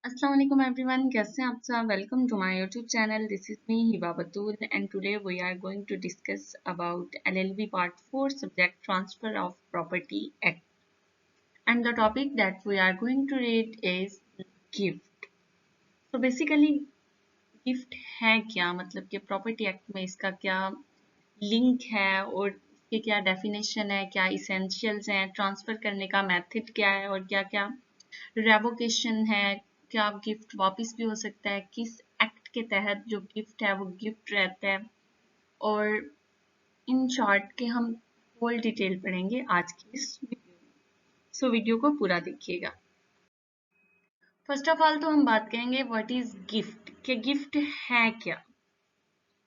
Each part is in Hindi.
अस्सलाम वालेकुम एवरीवन, कैसे हैं आप सब। Welcome to my YouTube channel. This is me Hiba Batool and today we are going to discuss about LLB part 4 subject transfer of property act and the topic that we are going to read is gift. तो बेसिकली गिफ्ट है क्या, मतलब कि प्रॉपर्टी एक्ट में इसका क्या लिंक है और इसके क्या डेफिनेशन है, क्या इसेंशियल्स हैं, ट्रांसफर करने का मेथड क्या है और क्या क्या रेवोकेशन है, क्या गिफ्ट वापस भी हो सकता है, किस एक्ट के तहत जो गिफ्ट है वो गिफ्ट रहता है। और इन शॉर्ट के हम होल डिटेल पढ़ेंगे आज की इस वीडियो में। सो वीडियो को पूरा देखिएगा। फर्स्ट ऑफ ऑल तो हम बात करेंगे व्हाट इज गिफ्ट, कि गिफ्ट है क्या।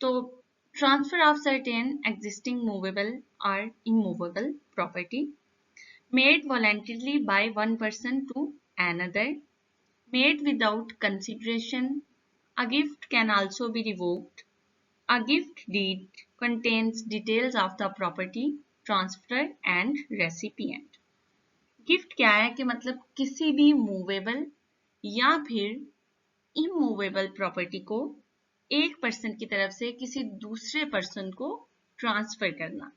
तो transfer of certain existing movable और immovable property made voluntarily by one person to another, made without consideration. A gift can also be revoked. A gift deed contains details of the property, transfer and recipient. Gift क्या है कि मतलब किसी भी मूवेबल या फिर इमूवेबल प्रॉपर्टी को एक पर्सन की तरफ से किसी दूसरे पर्सन को ट्रांसफर करना।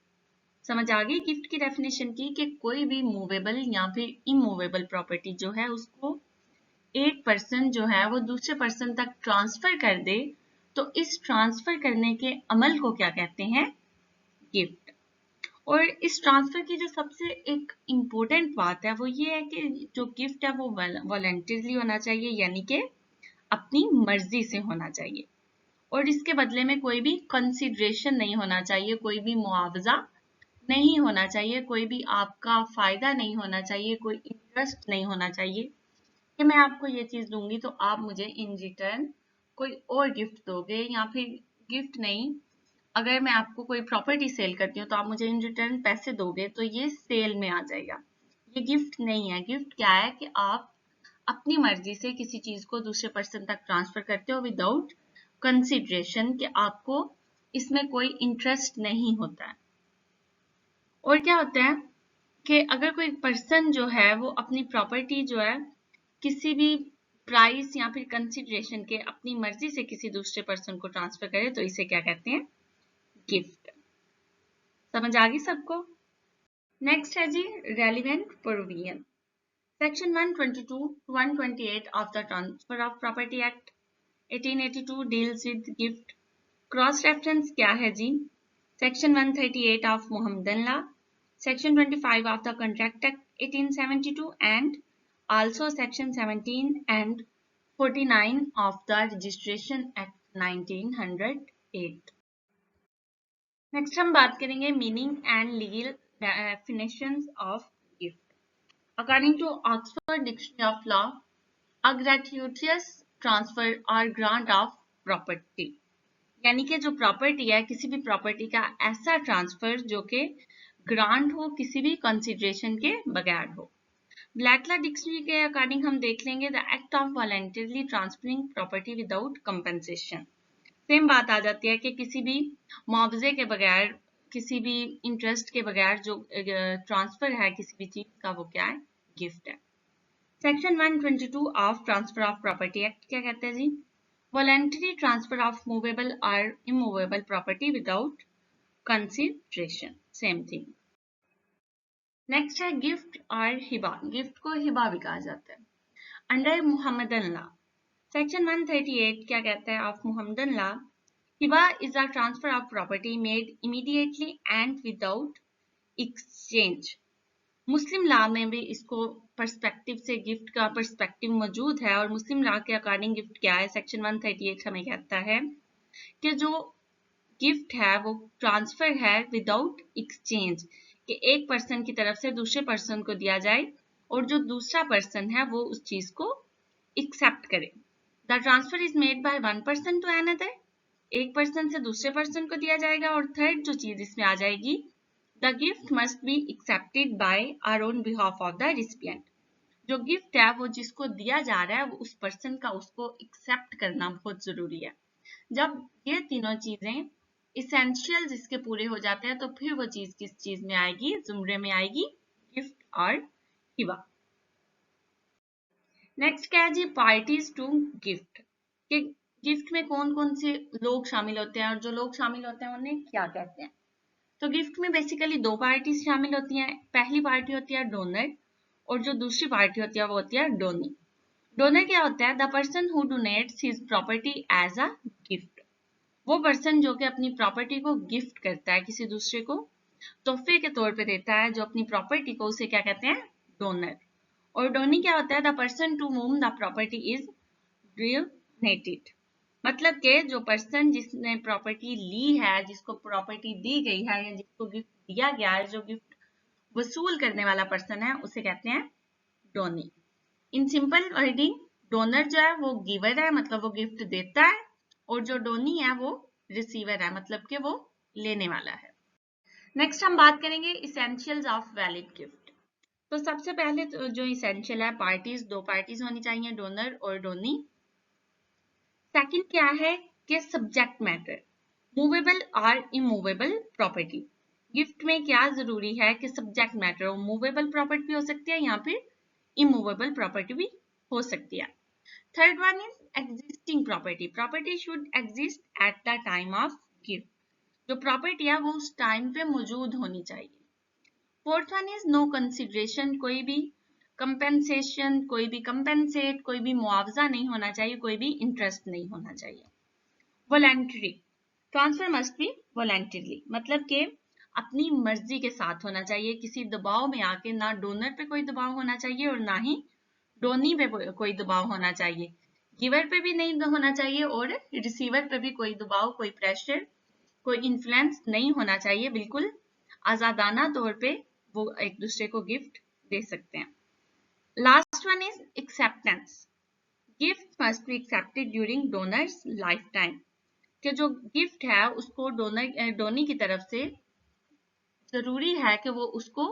समझ आ गई गिफ्ट की डेफिनेशन की, कि कोई भी मूवेबल या फिर इमूवेबल प्रॉपर्टी जो है उसको एक पर्सन जो है वो दूसरे पर्सन तक ट्रांसफर कर दे, तो इस ट्रांसफर करने के अमल को क्या कहते हैं, गिफ्ट। और इस ट्रांसफर की जो सबसे एक इम्पोर्टेंट बात है वो ये है कि जो गिफ्ट है वो वॉलंटरली होना चाहिए, यानी कि अपनी मर्जी से होना चाहिए। और इसके बदले में कोई भी कंसिडरेशन नहीं होना चाहिए, कोई भी मुआवजा नहीं होना चाहिए, कोई भी आपका फायदा नहीं होना चाहिए, कोई इंटरेस्ट नहीं होना चाहिए कि मैं आपको ये चीज दूंगी तो आप मुझे इन रिटर्न कोई और गिफ्ट दोगे, या फिर गिफ्ट नहीं, अगर मैं आपको कोई प्रॉपर्टी सेल करती हूँ तो आप मुझे इन रिटर्न पैसे दोगे, तो ये सेल में आ जाएगा। ये गिफ्ट नहीं है। गिफ्ट क्या है कि आप अपनी मर्जी से किसी चीज को दूसरे पर्सन तक ट्रांसफर करते हो विदाउट कंसिडरेशन, कि आपको इसमें कोई इंटरेस्ट नहीं होता है। और क्या होता है कि अगर कोई पर्सन जो है वो अपनी प्रॉपर्टी जो है किसी भी प्राइस या फिर कंसिडरेशन के अपनी मर्जी से किसी दूसरे पर्सन को ट्रांसफर करे, तो इसे क्या कहते हैं, गिफ्ट। समझ आ गई सबको। नेक्स्ट है जी relevant provision. Section 122 to 128 of the transfer of property act 1882 deals with gift. Cross reference क्या है जी, section 138 of Mohammedan law, section 25 of the contract act 1872 and also section 17 and 49 of the registration act 1908। Next हम बात करेंगे meaning and legal definitions of gift. According to Oxford dictionary of law, a gratuitous transfer और ग्रांट ऑफ प्रॉपर्टी, यानी कि जो प्रॉपर्टी है, किसी भी प्रॉपर्टी का ऐसा ट्रांसफर जो कि ग्रांट हो, किसी भी कंसिडरेशन के बगैर हो। ब्लैक लॉ डिक्शनरी के अकॉर्डिंग हम देख लेंगे the act of voluntarily transferring property without compensation. Same बात आ जाती है कि किसी भी मुआवजे के बगैर, किसी भी इंटरेस्ट के बगैर जो ट्रांसफर है किसी भी चीज का, वो क्या है, गिफ्ट है। Section 122 of transfer of property act क्या कहते हैं जी, वॉलंटरी ट्रांसफर ऑफ मूवेबल और immovable property without consideration, same thing. Next है गिफ्ट और हिबा। गिफ्ट को हिबा भी कहा जाता है। अंडर मोहम्मदन लॉ सेक्शन 138 क्या कहता है of Mohammedan law, Hiba is a transfer of property made immediately and without exchange. Muslim law में भी इसको पर्सपेक्टिव से गिफ्ट का पर्सपेक्टिव मौजूद है, और मुस्लिम लॉ के अकॉर्डिंग गिफ्ट क्या है, सेक्शन 138 हमें कहता है कि जो गिफ्ट है वो ट्रांसफर है विदाउट एक्सचेंज, कि एक पर्सन की तरफ से दूसरे पर्सन को दिया जाए और जो दूसरा पर्सन है वो उस चीज को एक्सेप्ट करे। The transfer is made by one person to another, एक पर्सन से दूसरे पर्सन को दिया जाएगा। और थर्ड जो चीज इसमें आ जाएगी, the gift must be accepted by our own behalf of the recipient. जो गिफ्ट है वो जिसको दिया जा रहा है वो उस पर्सन का उसको एक्सेप्ट करना बहुत जरूरी है। जब ये तीनों चीजें इसेंशियल्स इसके पूरे हो जाते हैं, तो फिर वो चीज किस चीज में आएगी, जुमरे में आएगी, गिफ्ट और हिबा। नेक्स्ट क्या है जी, पार्टीज टू गिफ्ट, कि गिफ्ट में कौन कौन से लोग शामिल होते हैं और जो लोग शामिल होते हैं उन्हें क्या कहते हैं। तो गिफ्ट में बेसिकली दो पार्टीज शामिल होती हैं। पहली पार्टी होती है डोनर और जो दूसरी पार्टी होती है वो होती है डोनी। डोनर क्या होता है, the person who donates his property as a gift, वो पर्सन जो कि अपनी प्रॉपर्टी को गिफ्ट करता है, किसी दूसरे को तोहफे के तौर पे देता है जो अपनी प्रॉपर्टी को, उसे क्या कहते हैं, डोनर। और डोनी क्या होता है, the person to whom the property is donated, मतलब कि जो पर्सन जिसने प्रॉपर्टी ली है, जिसको प्रॉपर्टी दी गई है या जिसको गिफ्ट दिया गया है, जो गिफ्ट वसूल करने वाला पर्सन है, उसे कहते हैं donee. In simple wording, donor जो है वो गिवर है, मतलब वो गिफ्ट देता है, और जो डोनी है वो रिसीवर है, मतलब कि वो लेने वाला है। नेक्स्ट हम बात करेंगे इसेंशियल्स ऑफ वैलिड गिफ्ट। तो सबसे पहले तो जो इसेंशियल है, पार्टीज, दो पार्टीज होनी चाहिए, डोनर और डोनी। सेकंड क्या है कि सब्जेक्ट मैटर, मूवेबल और इमूवेबल प्रॉपर्टी। गिफ्ट में क्या जरूरी है कि सब्जेक्ट मैटर हो, मूवेबल प्रॉपर्टी भी हो सकती है या फिर इमूवेबल प्रॉपर्टी भी हो सकती है। Third one is existing property, property should exist at the time of gift, जो प्रॉपर्टी है वो उस टाइम पे मौजूद होनी चाहिए। Fourth one is no consideration, कोई भी कंपेंसेशन, कोई भी कंपेंसेट, कोई भी मुआवजा नहीं होना चाहिए, कोई भी इंटरेस्ट नहीं होना चाहिए। Voluntary, transfer must be voluntarily, मतलब कि अपनी मर्जी के साथ होना चाहिए, किसी दबाव में आके, ना डोनर पे कोई दबाव होना चाहिए और ना ही डोनी पे कोई दबाव होना चाहिए, गिवर पे भी नहीं होना चाहिए और रिसीवर पे भी कोई दबाव, कोई प्रेशर, कोई इन्फ्लुएंस नहीं होना चाहिए। बिल्कुल आजादाना तौर पे वो एक दूसरे को गिफ्ट दे सकते हैं। Last one is acceptance, gift must be accepted during donors life time, कि जो गिफ्ट है उसको डोनी की तरफ से जरूरी है कि वो उसको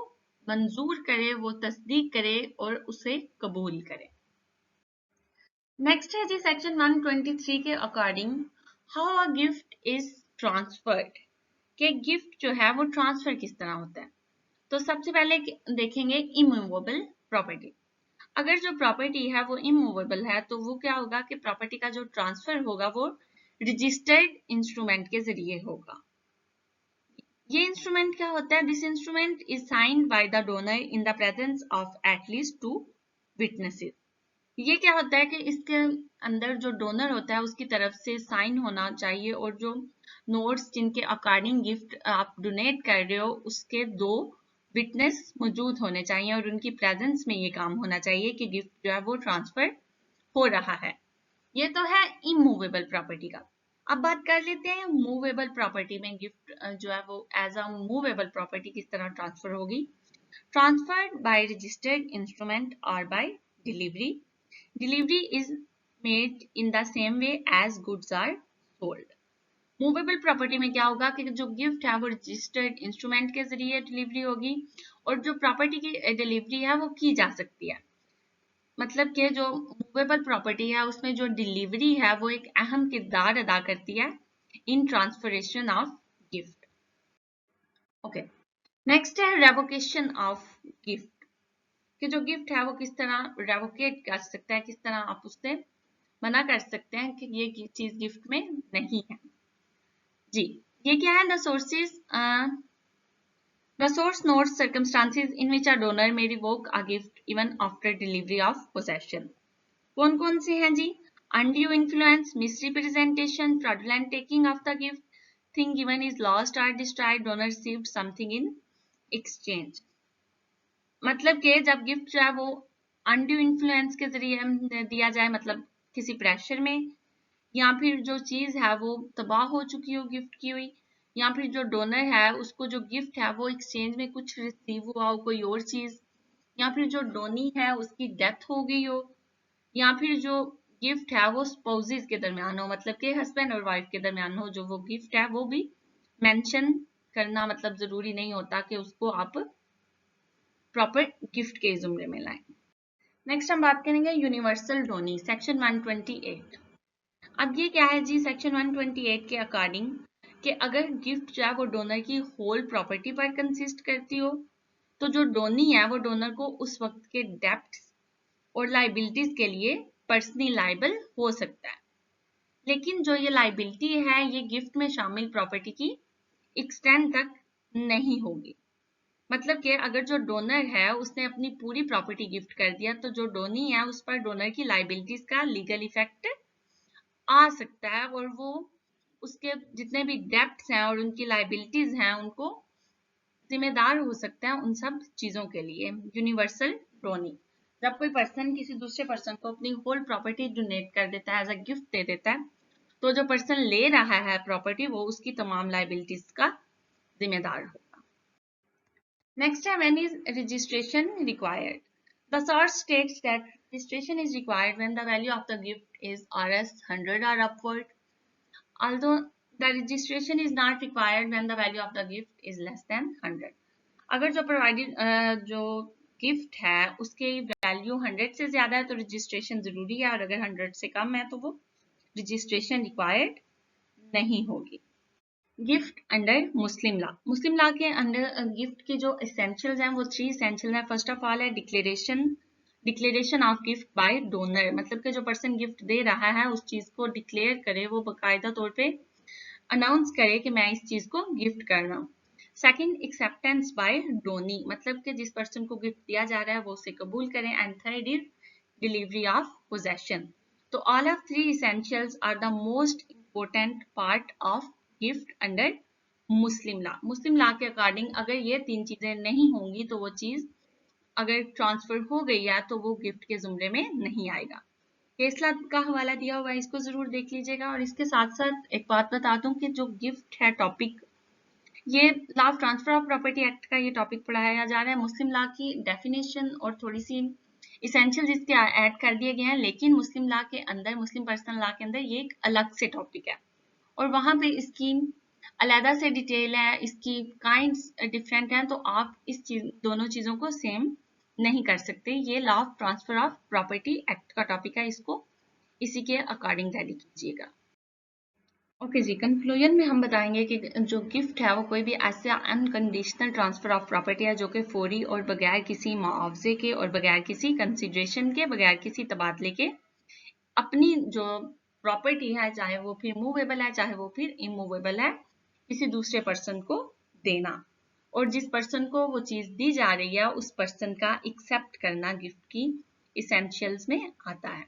मंजूर करे, वो तस्दीक करे और उसे कबूल करे। नेक्स्ट है जी सेक्शन 123 के according how a gift is transferred, कि गिफ्ट जो है वो ट्रांसफर किस तरह होता है। तो सबसे पहले देखेंगे इमूवेबल प्रॉपर्टी। अगर जो प्रॉपर्टी है वो इमूवेबल है तो वो क्या होगा कि प्रॉपर्टी का जो ट्रांसफर होगा वो रजिस्टर्ड इंस्ट्रूमेंट के जरिए होगा। ये इंस्ट्रूमेंट क्या होता है, this instrument is signed by the donor in the presence of at least 2 witnesses. ये क्या होता है कि इसके अंदर जो डोनर होता है उसकी तरफ से साइन होना चाहिए और जो नोट्स जिनके अकॉर्डिंग गिफ्ट आप डोनेट कर रहे हो उसके 2 विटनेस मौजूद होने चाहिए और उनकी प्रेजेंस में ये काम होना चाहिए कि गिफ्ट जो है वो ट्रांसफर हो रहा है। ये तो है इमूवेबल प्रॉपर्टी का। अब बात कर लेते हैं मूवेबल प्रॉपर्टी में गिफ्ट जो है वो एज अ मूवेबल प्रॉपर्टी किस तरह ट्रांसफर होगी। ट्रांसफर्ड बाय रजिस्टर्ड इंस्ट्रूमेंट और by delivery, delivery is made in the same way as goods are sold. Movable property में क्या होगा कि जो गिफ्ट है वो रजिस्टर्ड इंस्ट्रूमेंट के जरिए डिलीवरी होगी और जो प्रॉपर्टी की डिलीवरी है वो की जा सकती है, मतलब कि जो मूवेबल प्रॉपर्टी है उसमें जो डिलीवरी है वो एक अहम किरदार अदा करती है इन ट्रांसफरेशन ऑफ गिफ्ट। ओके, नेक्स्ट है रेवोकेशन ऑफ गिफ्ट, कि जो गिफ्ट है वो किस तरह रेवोकेट कर सकता है, किस तरह आप उससे मना कर सकते हैं कि ये चीज गिफ्ट में नहीं है। जी, ये क्या है, the source notes circumstances in which a donor may revoke a gift even after delivery of possession। कौन कौन से हैं जी, undue influence, misrepresentation, fraudulent taking of the gift, thing given is lost or destroyed, donor received something in exchange। मतलब कि जब गिफ्ट जो है वो undue influence के जरिए दिया जाए, मतलब किसी प्रेशर में, या फिर जो चीज है वो तबाह हो चुकी हो गिफ्ट की हुई, या फिर जो डोनर है उसको जो गिफ्ट है वो एक्सचेंज में कुछ रिसीव हुआ हो, कोई और चीज, या फिर जो डोनी है उसकी डेथ हो गई हो, या फिर जो गिफ्ट है वो स्पाउसेस के दरमियान हो, मतलब कि हस्बैंड और वाइफ के दरमियान हो जो वो गिफ्ट है, वो भी मेंशन करना मतलब जरूरी नहीं होता कि उसको आप प्रॉपर गिफ्ट के जुमरे में लाएं। नेक्स्ट हम बात करेंगे यूनिवर्सल डोनी, सेक्शन 128। अब ये क्या है जी, सेक्शन 128 के अकॉर्डिंग कि अगर गिफ्ट जो है वो डोनर की होल प्रॉपर्टी पर कंसिस्ट करती हो तो जो डोनी है वो डोनर को उस वक्त के डेप्ट और लाइबिलिटीज के लिए पर्सनली लाइबल हो सकता है। लेकिन जो ये लाइबिलिटी है ये गिफ्ट में शामिल प्रॉपर्टी की एक्सटेंड तक नहीं होगी। मतलब कि अगर जो डोनर है उसने अपनी पूरी प्रॉपर्टी गिफ्ट कर दिया तो जो डोनी है उस पर डोनर की लाइबिलिटीज का लीगल इफेक्ट आ सकता है और वो उसके जितने भी डेब्ट्स हैं और उनकी लाइबिलिटीज हैं उनको जिम्मेदार हो सकता है उन सब चीजों के लिए। यूनिवर्सल डोनी, जब कोई पर्सन किसी दूसरे पर्सन को अपनी होल प्रॉपर्टी डोनेट कर देता है, एज अ गिफ्ट दे देता है, तो जो पर्सन ले रहा है प्रॉपर्टी वो उसकी तमाम लाइबिलिटीज का जिम्मेदार होगा। नेक्स्ट है when is registration required. The source states that registration is required when the value of the gift is Rs 100 or upward, although the registration is not required when the value of the gift is less than 100. अगर जो प्रोवाइडेड जो गिफ्ट है उसकी वैल्यू 100 से ज्यादा है तो रजिस्ट्रेशन जरूरी है, और अगर 100 से कम है तो वो रजिस्ट्रेशन रिक्वायर्ड नहीं होगी। Gift under Muslim law. Muslim law के अंडर गिफ्ट के जो एसेंशियल्स हैं वो 3 एसेंशियल हैं। फर्स्ट ऑफ ऑल है declaration of gift bye donor, मतलब कि जो पर्सन गिफ्ट दे रहा है उस चीज को डिक्लेयर करे, वो बाकायदा तौर पे अनाउंस करे कि मैं इस चीज को गिफ्ट कर रहा हूँ। सेकंड, एक्सेप्टेंस बाय डोनी, मतलब कि जिस पर्सन को गिफ्ट दिया जा रहा है वो उसे कबूल करें। And third is delivery of possession. तो all of 3 essentials are the most important part of gift under Muslim law. Muslim law के अकॉर्डिंग अगर ये 3 चीजें नहीं होंगी तो वो चीज अगर ट्रांसफर हो गई है तो वो गिफ्ट के जुमरे में नहीं आएगा। केस लॉ का हवाला दिया हुआ है, इसको जरूर देख लीजिएगा। और इसके साथ साथ एक बात बता दूं कि जो गिफ्ट है टॉपिक, ये law of transfer of property act का ये टॉपिक पढ़ाया जा रहा है। मुस्लिम लॉ की डेफिनेशन और थोड़ी सी इसेंशियल इसके ऐड कर दिए गए हैं, लेकिन मुस्लिम लॉ के अंदर, मुस्लिम पर्सनल लॉ के अंदर ये एक अलग से टॉपिक है और वहां पे इसकी अलहदा से डिटेल है, इसकी काइंड्स डिफरेंट हैं, तो आप इस चीज दोनों चीजों को सेम नहीं कर सकते। ये law of transfer of property act का टॉपिक है, इसको इसी के अकॉर्डिंग रेडी कीजिएगा। ओके जी, कंक्लूजन में हम बताएंगे कि जो गिफ्ट है वो कोई भी ऐसा अनकंडीशनल ट्रांसफर ऑफ प्रॉपर्टी है जो कि फौरी और बगैर किसी मुआवजे के और बगैर किसी कंसिडरेशन के, बगैर किसी तबादले के अपनी जो प्रॉपर्टी है, चाहे वो फिर मूवेबल है चाहे वो फिर इमूवेबल है, किसी दूसरे पर्सन को देना, और जिस पर्सन को वो चीज दी जा रही है उस पर्सन का एक्सेप्ट करना गिफ्ट की इसेंशियल्स में आता है।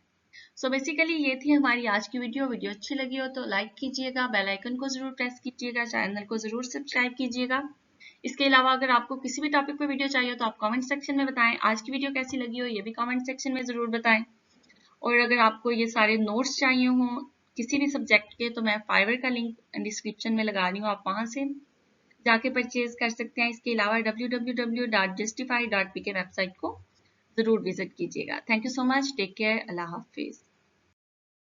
सो बेसिकली ये थी हमारी आज की वीडियो। वीडियो अच्छी लगी हो तो लाइक कीजिएगा, बेल आइकन को जरूर प्रेस कीजिएगा, चैनल को जरूर सब्सक्राइब कीजिएगा। इसके अलावा अगर आपको किसी भी टॉपिक पे वीडियो चाहिए तो आप कमेंट सेक्शन में बताएं। आज की वीडियो कैसी लगी हो ये भी कमेंट सेक्शन में जरूर बताएं। और अगर आपको ये सारे नोट्स चाहिए हों किसी भी सब्जेक्ट के तो मैं फाइवर का लिंक डिस्क्रिप्शन में लगा रही हूँ, आप वहां से जाके परचेज कर सकते हैं। इसके अलावा www.justify.pk वेबसाइट को जरूर विजिट कीजिएगा। Thank you so much, take care, अल्लाह हाफिज।